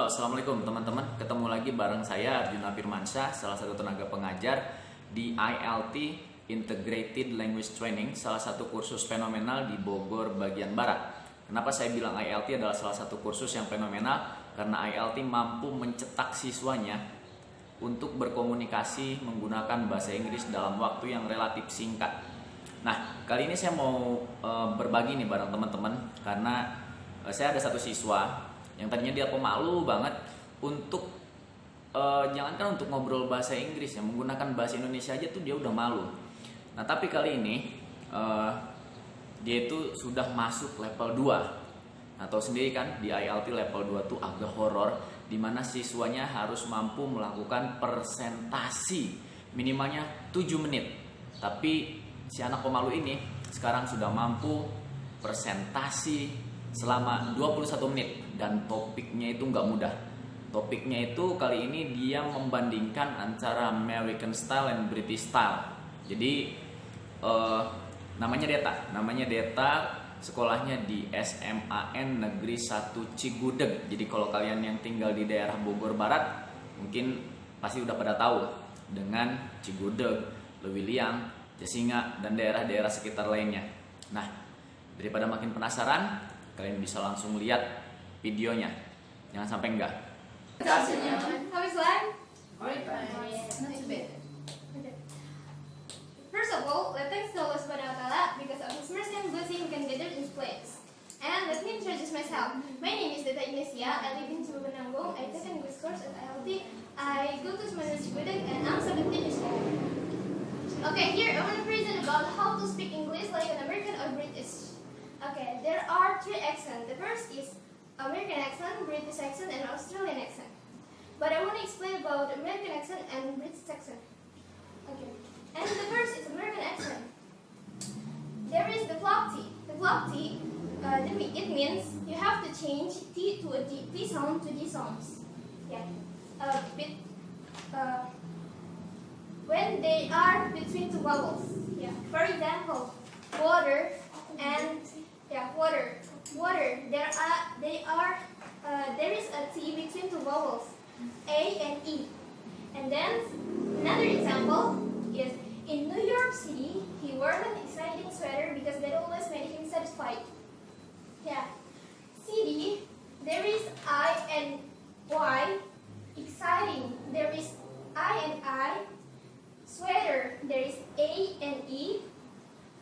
Halo, assalamualaikum teman-teman. Ketemu lagi bareng saya Arjuna Firmansyah, salah satu tenaga pengajar di ILT Integrated Language Training, salah satu kursus fenomenal di Bogor bagian barat. Kenapa saya bilang ILT adalah salah satu kursus yang fenomenal? Karena ILT mampu mencetak siswanya untuk berkomunikasi menggunakan bahasa Inggris dalam waktu yang relatif singkat. Nah, kali ini saya mau berbagi nih bareng teman-teman, karena saya ada satu siswa yang tadinya dia pemalu banget untuk jangankan untuk ngobrol bahasa Inggris, ya menggunakan bahasa Indonesia aja tuh dia udah malu. Nah, tapi kali ini dia itu sudah masuk level 2. Nah, tahu sendiri kan di ILT level 2 tuh agak horor, dimana siswanya harus mampu melakukan presentasi minimalnya 7 menit. Tapi si anak pemalu ini sekarang sudah mampu presentasi selama 21 menit. Dan topiknya itu nggak mudah. Topiknya itu kali ini dia membandingkan antara American style dan British style. Jadi namanya Deta, sekolahnya di SMAN Negeri 1 Cigudeg. Jadi kalau kalian yang tinggal di daerah Bogor Barat mungkin pasti udah pada tahu dengan Cigudeg, Leuwiliang, Jasinga, dan daerah-daerah sekitar lainnya. Nah, daripada makin penasaran, kalian bisa langsung lihat videonya, jangan sampai enggak. How is life? Not too bad. First of all, let thanks to Allah Subhanahu wa Taala because of His mercy and blessing we can gather in this place. And let me introduce myself. My name is Deta Ignacia. I live in Cibenanggung. I take an English course at ILT. I go to Semanur Cigudeg and I'm 17 years old. Okay, here I want to present about how to speak English like an American or British. Okay, there are 3 accents. The first is American accent, British accent, and Australian accent. But I want to explain about American accent and British accent. Okay, and the first is American accent. There is the flop T. The flop T, it means you have to change T to a D, T sound to D sounds. Yeah, when they are between 2 vowels. Yeah, for example, water and water. There is a T between 2 vowels, A and E. And then another example is in New York City, he wore an exciting sweater because that always made him satisfied. Yeah, city, there is I and Y. Exciting, there is I and I. Sweater, there is A and E.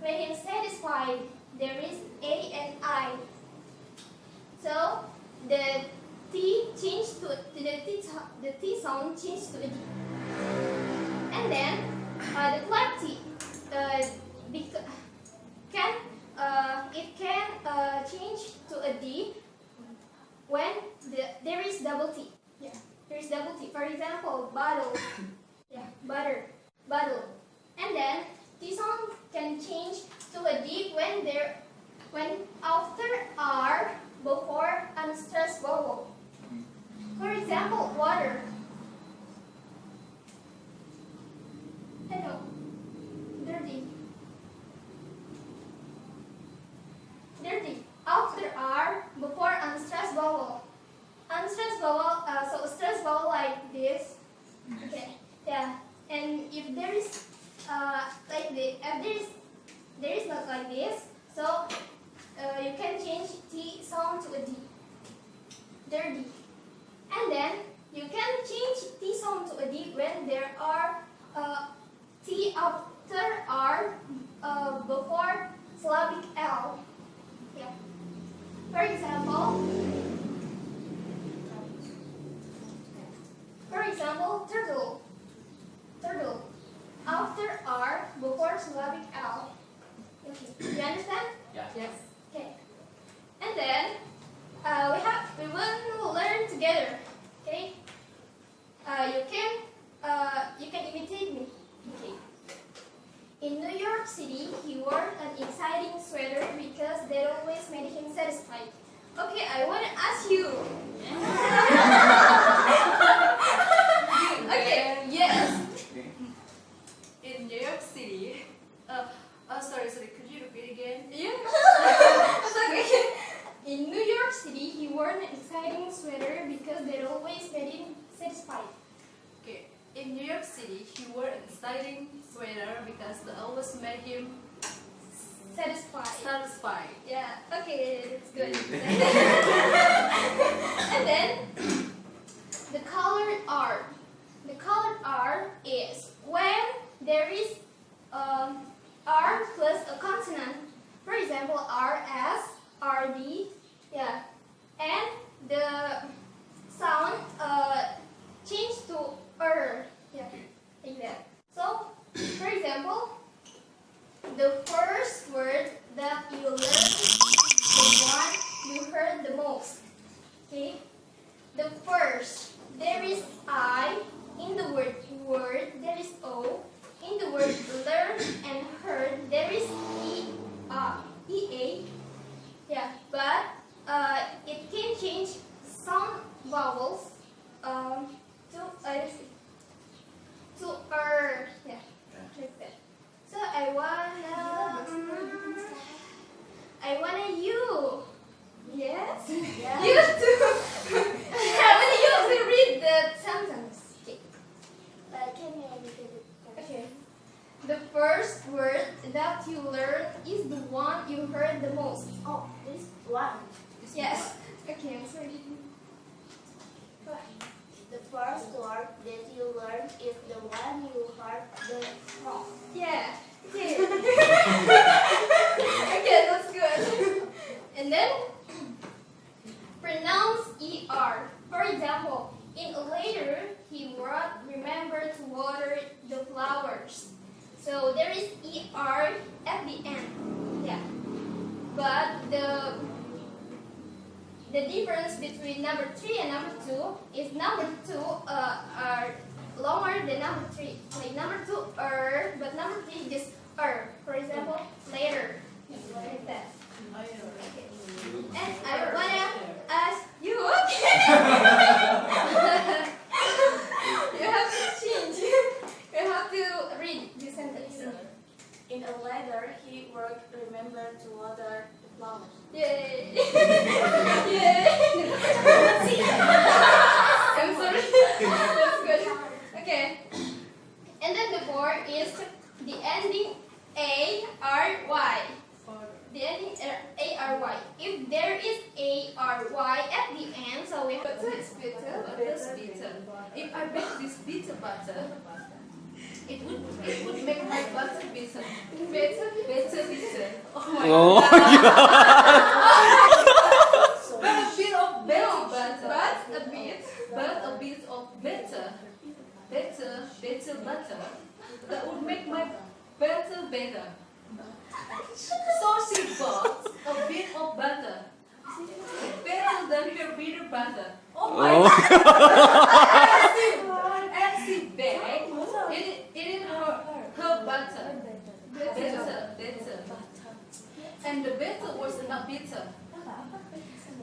Made him satisfied, there is A and I. So the T changed to the T sound changed to a D. And then the flat T can change to a D when there is double T. Yeah, there is double T. For example, bottle. Yeah, bottle. And then T sound can change to a D when after R before unstressed vowel. For example, water. Hello. Dirty. After R before unstressed vowel. Unstressed vowel, so stressed vowel like this. Okay. Yeah. And if there is like this, if there is not like this, so you can change T sound to a D. Dirty. And then you can change T sound to a D when there are T after R before syllabic L. Yeah. For example, turtle. After R before syllabic L. Okay. You understand? Ya. Yes. Okay. And then we will learn together. Okay. You can imitate me. Okay. In New York City, he wore an exciting sweater because that always made him satisfied. Okay, I want to ask you. Okay. Yes. In New York City, sorry, could you repeat again? satisfied. Okay. In New York City, he wore an exciting sweater because the always made him satisfied. Yeah, okay, that's good. And then the colored R. The colored R is when there is R plus a consonant. For example, RS, RD, yeah, and the sound change to yeah, like that. So, for example, the first word that you learn is the one you heard the most. Okay? The first, there is I. In the word there is O. In the word learn and heard, there is EA. Yeah, but it can change some vowels to yeah, like that. So I wanna you. Yes. Yeah. You too. I want you to read the sentence. Okay. Can you repeat it? Okay. The first word that you learn is the one you heard the most. Oh, this one. Yes. Okay, I'm sorry. The first word that you learn is the one you heard the most. Yeah. Okay. Okay, that's good. And then pronounce ER. For example, in a letter, he wrote, remember to water the flowers. So there is ER at the end. Yeah. But the difference between number 3 and number 2 is number 2 are longer than number 3. Like number 2 but number 3 just For example, later. Like that. Okay. And I wanna ask you. You have to change. You have to read this sentence. In a letter, he wrote, remember to water the flowers. Yay! Yay! I'm sorry. That's good. Okay. And then the board is the ending A-R-Y. The ending A-R-Y. If there is A-R-Y at the end, so we have Butter is bitter. Butter is bitter. If I bake this bitter butter, it would make my butter bitter. Bitter. Oh my god. But a bit of better butter. But a bit of better butter. That would make my butter better. So she bought a bit of butter. Better than her bitter butter. Oh my god. And she baked eating her butter. Better. And the butter was not bitter.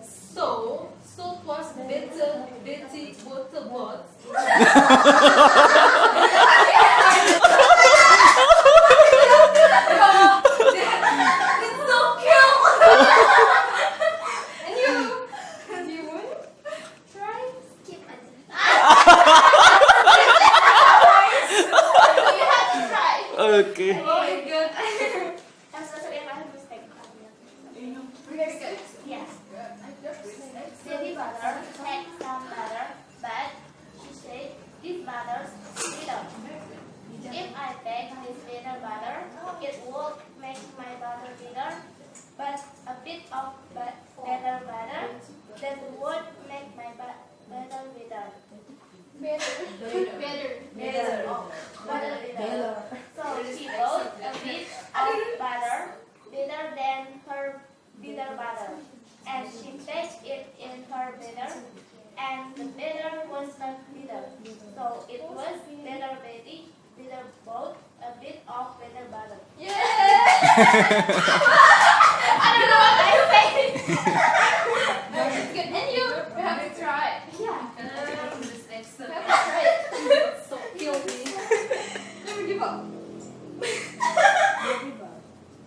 So it was better, Betty water bought. It's so cute. And you want to try? Skip it. You have to try. Okay. Oh my god. I'm so sorry, I made a mistake. Very good. Yes. Baby mother had some butter, but she said this butter's bitter. If I bake this bitter butter, it would make my butter bitter. But a bit of better butter that would make my butter bitter. Better. Oh, butter bitter. So she bought a bit of butter bitter than her bitter butter, and she baked it in her bitter, and the bitter was not bitter. So it was bitter Betty, bitter both, a bit of bitter butter. Yeah. I don't know what I say. That's good. And you have to try. Yeah. This You excellent. have to try it. So guilty. Never give up.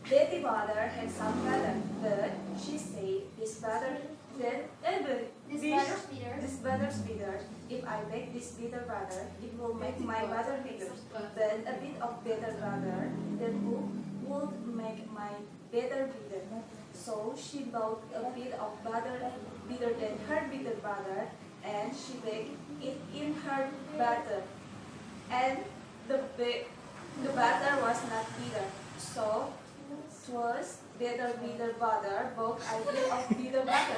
Baby mother had some butter, but she said this butter This butter's bitter. this butter's bitter. butter. If I bake this bitter butter, it will make my butter bitter. Then a bit of bitter butter that would make my batter bitter. So she bought a bit of butter bitter than her bitter butter, and she baked it in her butter. And the butter was not bitter. So it was bitter butter, both idea of bitter butter.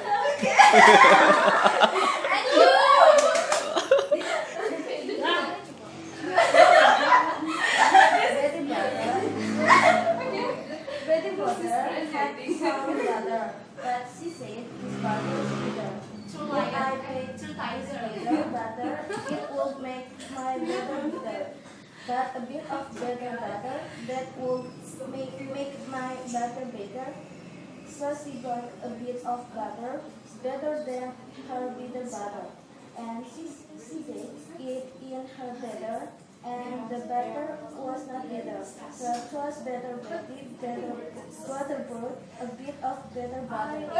Betty butter had some butter, but she said this butter is bitter. If I bake this bitter butter, it would make my butter bitter. But a bit of bitter butter that would make my butter bitter. So she got a bit of butter, better than her bitter butter, and she did it in her batter, and the batter was not bitter. So it was better brought a bit of better butter.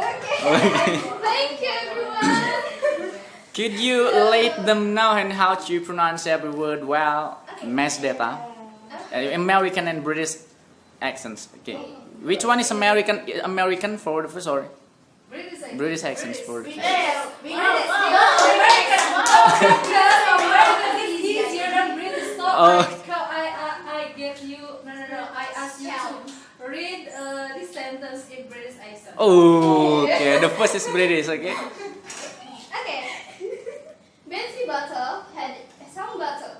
Thank you, everyone. Could you let them know and how to pronounce every word well? Mass data. American and British accents. Okay. Which one is American for the first or British accents for the first? American is easier than British. So I gave you I asked you to read this sentence in British accent. Oh, okay. The first is British. Okay. Okay. Betsy Butter had some butter,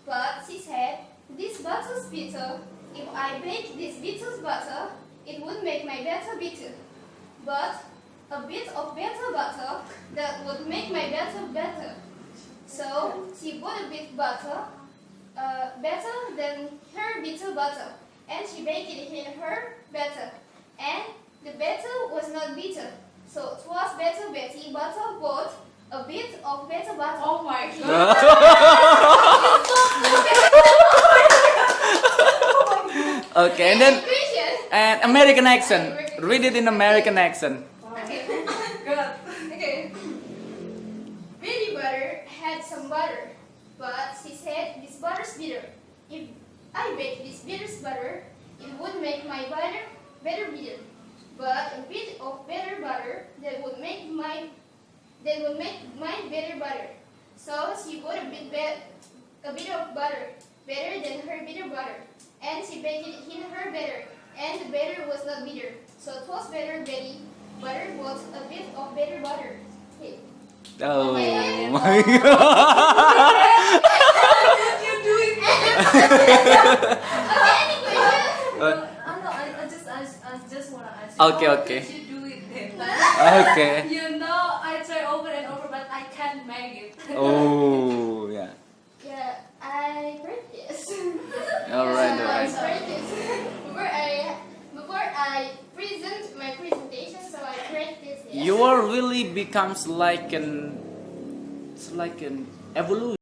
but she said, "This butter's bitter. If I bake this bitter butter, it would make my batter bitter. But a bit of better butter that would make my batter better." So she bought a bit butter, better than her bitter butter, and she baked it in her batter. And the batter was not bitter. So it was better Betty Butter bought a bit of better butter. Oh my god. Okay, and then Question. and American accent. Read it in American accent. Okay. Good. Okay. Betty Butter had some butter, but she said this butter's bitter. If I bake this bitter's butter, it would make my butter better bitter. But a bit of better butter that would make my better butter. So she bought a bit of butter, better than her bitter butter, and she baked it in her batter, and the batter was not bitter. So it was better Betty Butter was a bit of better butter. Okay. Oh my You do it. Any question? No, I just wanna ask you. Okay, how okay. did you do it then? Okay. You know, I try over and over, but I can't make it. Oh, yeah. Yeah, I practice. Alright, I alright. practice before I present my presentation, so I practice. Yes. Your really becomes like an evolution.